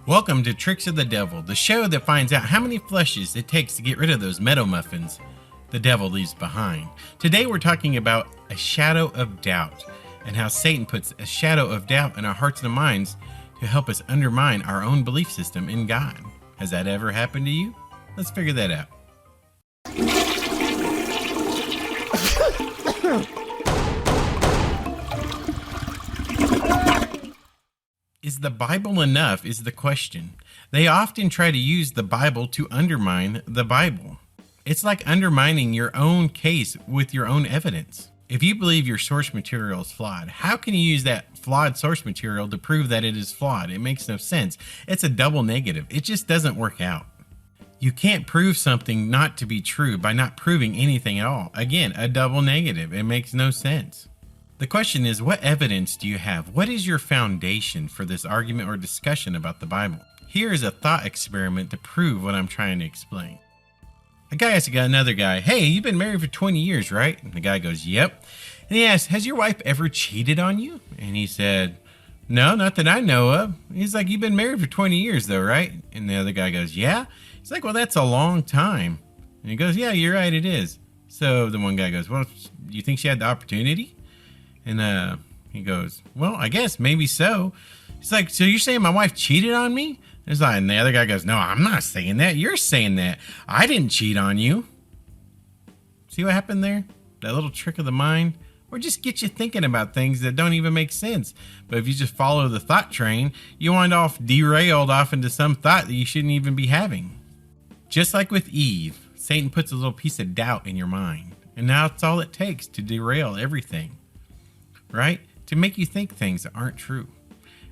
Welcome to Tricks of the Devil, the show that finds out how many flushes it takes to get rid of those meadow muffins the devil leaves behind. Today we're talking about a shadow of doubt and how Satan puts a shadow of doubt in our hearts and minds to help us undermine our own belief system in God. Has that ever happened to you? Let's figure that out. Is the Bible enough is the question. They often try to use the Bible to undermine the Bible. It's like undermining your own case with your own evidence. If you believe your source material is flawed, how can you use that flawed source material to prove that it is flawed? It makes no sense. It's a double negative. It just doesn't work out. You can't prove something not to be true by not proving anything at all. Again, a double negative. It makes no sense. The question is, what evidence do you have? What is your foundation for this argument or discussion about the Bible? Here is a thought experiment to prove what I'm trying to explain. A guy asks another guy, "Hey, you've been married for 20 years, right?" And the guy goes, "Yep." And he asks, "Has your wife ever cheated on you?" And he said, "No, not that I know of." He's like, "You've been married for 20 years though, right?" And the other guy goes, "Yeah." He's like, "Well, that's a long time." And he goes, "Yeah, you're right, it is." So the one guy goes, "Well, you think she had the opportunity?" And he goes, "Well, I guess maybe so." He's like, "So you're saying my wife cheated on me?" And the other guy goes, "No, I'm not saying that. You're saying that. I didn't cheat on you." See what happened there? That little trick of the mind? Or just get you thinking about things that don't even make sense. But if you just follow the thought train, you wind off derailed off into some thought that you shouldn't even be having. Just like with Eve, Satan puts a little piece of doubt in your mind. And now it's all it takes to derail everything. Right? To make you think things that aren't true.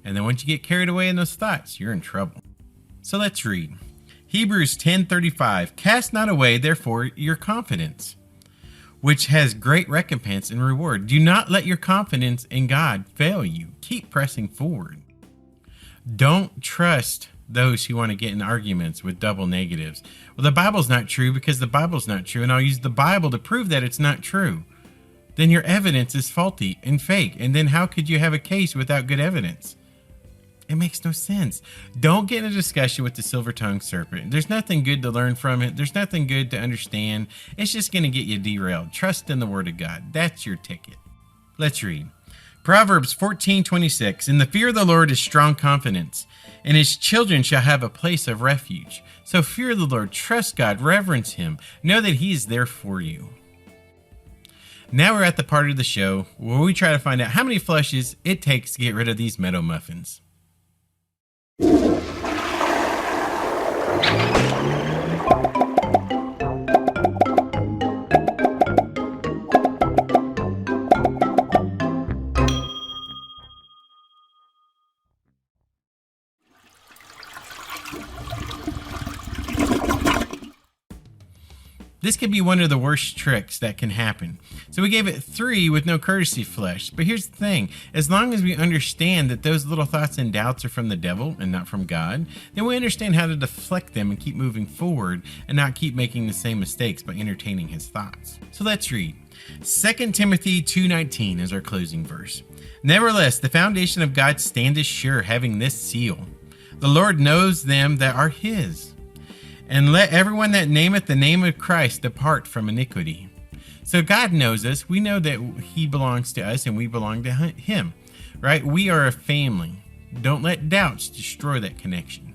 And then once you get carried away in those thoughts, you're in trouble. So let's read. Hebrews 10:35, "Cast not away, therefore, your confidence, which has great recompense and reward. Do not let your confidence in God fail you. Keep pressing forward." Don't trust those who want to get in arguments with double negatives. Well, the Bible's not true because the Bible's not true, and I'll use the Bible to prove that it's not true. Then your evidence is faulty and fake. And then how could you have a case without good evidence? It makes no sense. Don't get in a discussion with the silver-tongued serpent. There's nothing good to learn from it. There's nothing good to understand. It's just going to get you derailed. Trust in the Word of God. That's your ticket. Let's read. Proverbs 14:26, "In the fear of the Lord is strong confidence, and his children shall have a place of refuge." So fear the Lord, trust God, reverence him. Know that he is there for you. Now we're at the part of the show where we try to find out how many flushes it takes to get rid of these meadow muffins. This could be one of the worst tricks that can happen. So we gave it 3 with no courtesy flush. But here's the thing. As long as we understand that those little thoughts and doubts are from the devil and not from God, then we understand how to deflect them and keep moving forward and not keep making the same mistakes by entertaining his thoughts. So let's read. 2 Timothy 2:19 is our closing verse. "Nevertheless, the foundation of God standeth sure, having this seal. The Lord knows them that are his. And let everyone that nameth the name of Christ depart from iniquity." So God knows us. We know that he belongs to us and we belong to him, right? We are a family. Don't let doubts destroy that connection.